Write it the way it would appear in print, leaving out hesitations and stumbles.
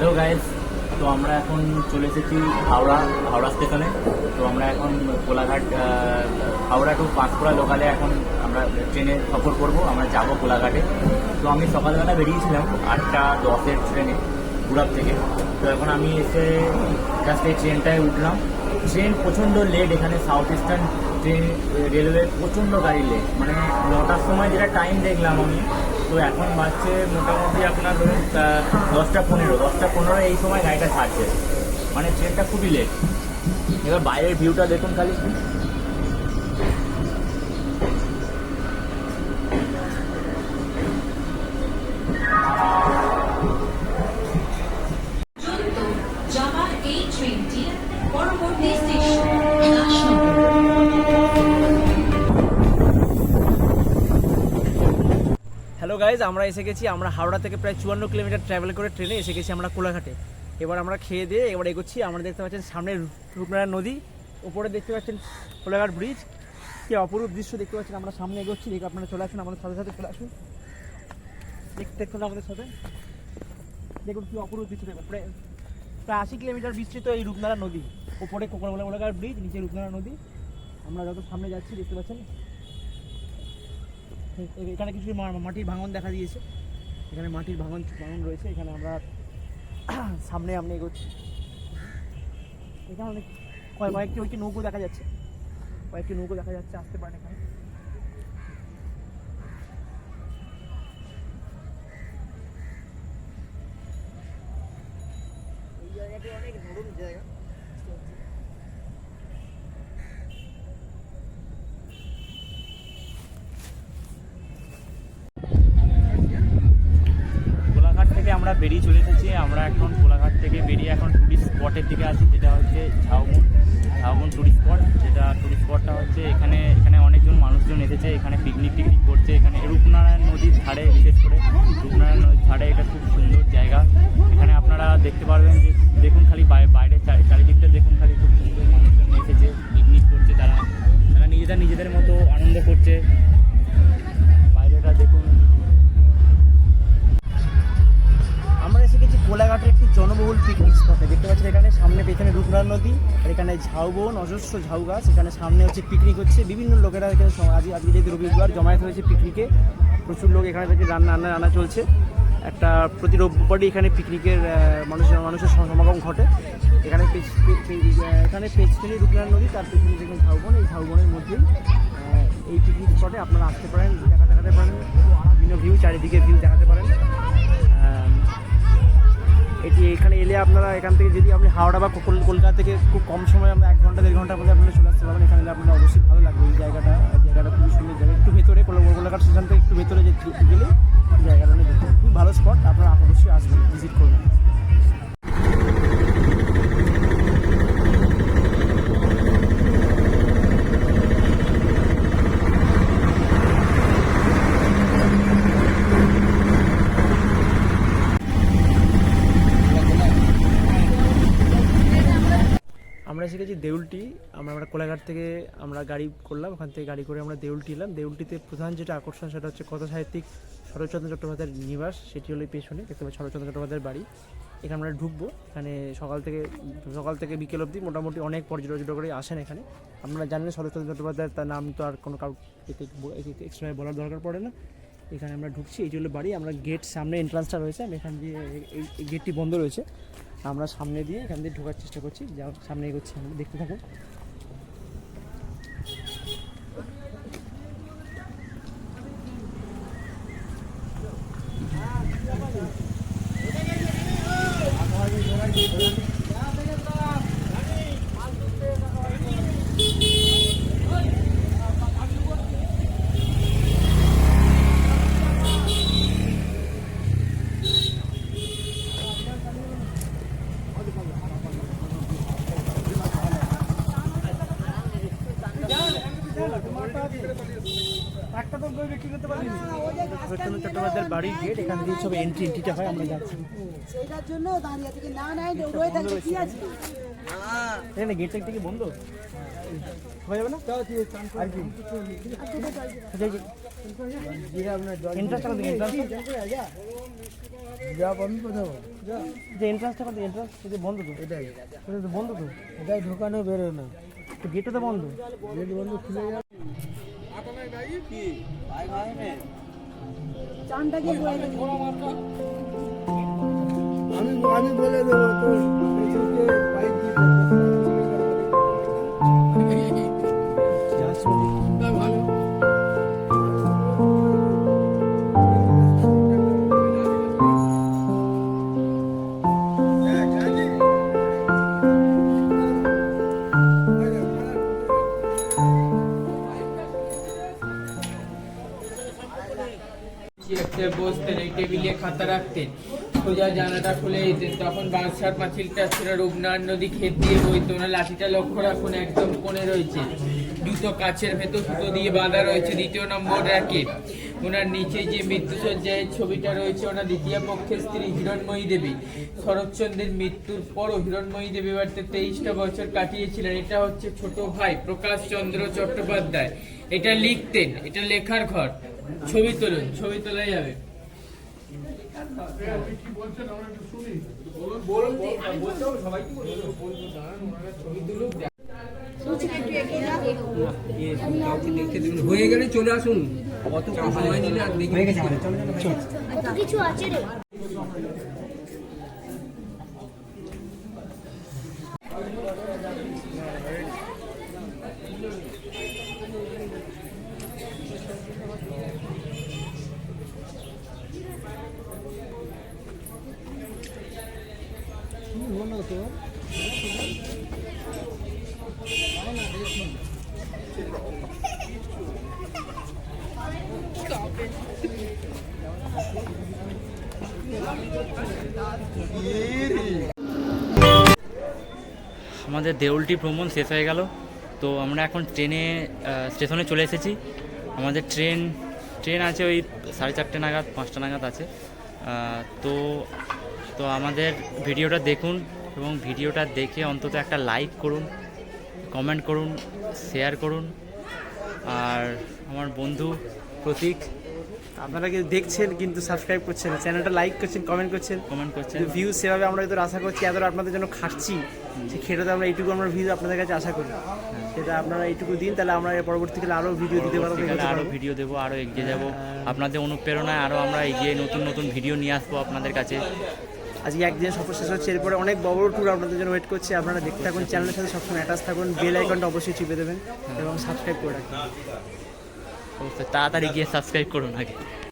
Hello guys, তো আমরা এখন চলে এসেছি হাওড়া স্টেশনে। তো আমরা এখন কোলাঘাট হাওড়া টু পাঁশকুড়া লোকালে এখন আমরা ট্রেনে সফর করব। আমরা যাব কোলাঘাটে। তো আমি সকালবেলা বেরিয়েছিলাম 8:10-এর ট্রেনে গুড়াব থেকে। তো এখন আমি এসে জাস্ট এই ট্রেনটায় উঠলাম। ট্রেন প্রচণ্ড লেট, এখানে সাউথ ইস্টার্ন ট্রেন রেলওয়ে প্রচণ্ড গাড়ি লেট, মানে 9টার সময় যেটা টাইম দেখলাম আমি, তো এখন বাজছে মোটামুটি আপনার ধরুন 10টা 15 এই সময় গাড়িটা ছাড়ছে, মানে ট্রেনটা খুবই লেট। এবার বাইরের ভিউটা দেখুন খালি। হ্যালো গাইজ, আমরা এসে গেছি। আমরা হাওড়া থেকে প্রায় 54 কিলোমিটার ট্রাভেল করে ট্রেনে এসে গেছি আমরা কোলাঘাটে। এবার আমরা খেয়ে দিয়ে এবার এগোচ্ছি। আমরা দেখতে পাচ্ছেন সামনে রূপনারায়ণ নদী, উপরে দেখতে পাচ্ছেন কোলাঘাট ব্রিজ। কি অপরূপ দৃশ্য দেখতে পাচ্ছেন। আমরা সামনে এগোচ্ছি, দেখে আপনারা চলে আসুন, আমাদের সাথে সাথে চলে আসুন, দেখতে আমাদের সাথে। দেখুন কি অপরূপ দৃশ্য। দেখুন প্রায় 80 কিলোমিটার বিস্তৃত এই রূপনারায়ণ নদী। উপরে কোলাঘাট ব্রিজ, নিচে রূপনারায়ণ নদী। আমরা যত সামনে যাচ্ছি দেখতে পাচ্ছেন এখানে কিছু মাটির ভাঙন দেখা দিয়েছে। এখানে মাটির ভাঙন রয়েছে। এখানে আমরা সামনে আমরা এগোচ্ছি। এখানে অনেক কয়েকটি নৌকো দেখা যাচ্ছে, আসতে পারেন এখানে। এই জায়গাটি অনেক নরম জায়গা। আমরা বেরিয়ে চলে এসেছি। আমরা এখন কোলাঘাট থেকে বেরিয়ে এখন টুরিস্ট স্পটের দিকে আছি, যেটা হচ্ছে ঝাউবন টুরিস্ট স্পট। যেটা টুরিস্ট স্পটটা হচ্ছে এখানে অনেকজন মানুষজন এসেছে, এখানে পিকনিক করছে। এখানে রূপনারায়ণ নদীর ধারে, বিশেষ করে রূপনারায়ণ নদীর ধারে এটা খুব সুন্দর জায়গা। এখানে আপনারা দেখতে পারবেন যে দেখুন খালি বাইরে চারিদিকটা দেখুন, খালি খুব সুন্দর মানুষজন এসেছে, পিকনিক করছে। তারা নিজেদের মতো আনন্দ করছে। বাইরেটা দেখুন। আমরা এসে গেছি কোলাঘাটের একটি জনবহুল পিকনিক স্পটে। দেখতে পাচ্ছেন এখানে সামনে পেছনে রূপনারায়ণ নদী, আর এখানে ঝাউবন, অজস্র ঝাউ গাছ। এখানে সামনে হচ্ছে পিকনিক হচ্ছে। বিভিন্ন লোকেরা এখানে আজকে যেহেতু রবিবার জমায়েত হয়েছে পিকনিকে, প্রচুর লোক এখানে থেকে রান্না চলছে। একটা প্রতি রোববারই এখানে পিকনিকের মানুষের সমাগম ঘটে। এখানে পেছনে রূপনারায়ণ নদী, তার পেছনে দেখবেন ঝাউবন। এই ঝাউবনের মধ্যেই এই পিকনিক স্পটে আপনারা আসতে পারেন, দেখাতে পারেন বিভিন্ন ভিউ, চারিদিকে ভিউ দেখাতে পারেন। এখানে এলে আপনারা এখান থেকে যদি আপনি হাওড়া বা কলকাতা থেকে খুব কম সময়, আমরা 1 ঘন্টা 1.5 ঘন্টার মধ্যে আপনারা চলে আসতে পারবেন। এখানে এলে আপনার অবশ্যই ভালো লাগবে। এই জায়গাটা খুবই সুন্দর জায়গা। একটু ভেতরে কোলাঘাট স্টেশন থেকে একটু ভেতরে গেলে জায়গাটা খুব ভালো স্পট। আপনারা অবশ্যই আসবেন, ভিজিট করবেন। আমরা এসে গেছি দেউলটি। আমরা কোলাঘাট থেকে আমরা গাড়ি করলাম, ওখান থেকে গাড়ি করে আমরা দেউলটি এলাম। দেউলটিতে প্রধান যেটা আকর্ষণ সেটা হচ্ছে কথা সাহিত্যিক শরৎচন্দ্র চট্টোপাধ্যায়ের নিবাস। সেটি হলো পেছনে দেখতে পাচ্ছি শরৎচন্দ্র চট্টোপাধ্যায়ের বাড়ি। এখানে আমরা ঢুকবো। এখানে সকাল থেকে বিকেল অবধি মোটামুটি অনেক পর্যটক করে আসেন এখানে। আপনারা জানেন শরৎচন্দ্র চট্টোপাধ্যায়ের তার নাম তো আর কোনো এক্সট্রা বলার দরকার পড়ে না। এখানে আমরা ঢুকছি, এইটি হলো বাড়ি। আমরা গেট সামনে এন্ট্রান্সটা রয়েছে, আমি এখান দিয়ে এই গেটটি বন্ধ রয়েছে। আমরা সামনে দিয়ে এখান দিয়ে ঢোকার চেষ্টা করছি। সামনে এগোচ্ছি, আমরা দেখতে থাকুন। শরৎচন্দ্র চট্টোপাধ্যায়ের বাড়ির গেট, এখান দিয়ে সব এন্ট্রিটা হয়। আমরা যাচ্ছি সেইটার জন্য দাঁড়িয়ে থেকে এখানে গেটটা থেকে বন্ধ হয়ে যাবে না আর কি। এন্ট্রান্স যা পাবি কোথাও যা, যে এন্ট্রান্সটা কত এন্ট্রান্স এটা বন্ধ তো এটাই এটা তো বন্ধ তো এটাই ঢোকানো বেরো না, তো গেটও তো বন্ধ গেট বন্ধ খুলে যাবে। আমি বলে দেবো তো পেছনকে বাইক দিয়ে ভালো। চেয়ারতে বসতেন, এই টেবিলে খাতা রাখতেন, সোজা জানাটা খুলে দিতেন। তখন বাঁশঝাড় পাঁচিলটা ছিল, রূপনারায়ণ নদী ক্ষেত দিয়ে বইতো। ওনার লাঠিটা লক্ষ্য রাখুন, একদম কোণে রয়েছে, দুটো কাচের ভেতর সুতো দিয়ে বাঁধা রয়েছে। দ্বিতীয় নম্বর র্যাকে ওনার নিচে যে মৃত্যুসজ্জায় ছবিটা রয়েছে, ওনার দ্বিতীয় পক্ষের স্ত্রী হিরণময়ী দেবী। শরৎচন্দ্রের মৃত্যুর পরও হিরণময়ী দেবী বাড়িতে 23টা বছর কাটিয়েছিলেন। এটা হচ্ছে ছোট ভাই প্রকাশ চন্দ্র চট্টোপাধ্যায়। এটা লিখতেন, এটা লেখার ঘর। ছবি তুলুন, ছবি তোলা যাবে। হয়ে গেলে চলে আসুন, অত সময় নিলে আর দেখে কত কিছু আছে রে। আমাদের দেউলটি ভ্রমণ শেষ হয়ে গেল। তো আমরা এখন ট্রেনে স্টেশনে চলে এসেছি। আমাদের ট্রেন আছে ওই 4:30 নাগাদ, 5টা নাগাদ আছে। তো তো আমাদের ভিডিওটা দেখুন এবং ভিডিওটা দেখে অন্তত একটা লাইক করুন, কমেন্ট করুন, শেয়ার করুন। আর আমার বন্ধু প্রতীক, আপনারা কি দেখছেন কিন্তু সাবস্ক্রাইব করছেন না, চ্যানেলটা লাইক করছেন, কমেন্ট করছেন, কমেন্ট করছেন। ভিউজ সেভাবে আমরা এত আশা করছি, এতটা আপনাদের জন্য খাটছি, সে খেটে আমরা এইটুকু আমরা ভিউজ আপনাদের কাছে আশা করি। সেটা আপনারা এইটুকু দিন, তাহলে আমরা এর পরবর্তীকালে আরও ভিডিও দিতে পারবো, পরবর্তীকালে আরও ভিডিও দেবো, আরও এগিয়ে যাব। আপনাদের অনুপ্রেরণায় আরও আমরা এগিয়ে নতুন নতুন ভিডিও নিয়ে আসবো আপনাদের কাছে। আজকে একদিন সফর শেষ হচ্ছে, এরপরে অনেক বড় বড় ট্যুর আপনাদের জন্য ওয়েট করছে। আপনারা দেখতে থাকুন, চ্যানেলের সাথে সবসময় অ্যাটাচ থাকুন, বেল আইকনটা অবশ্যই টিপে দেবেন এবং সাবস্ক্রাইব করে রাখবেন। অবশ্যই তাড়াতাড়ি গিয়ে সাবস্ক্রাইব করুন আগে।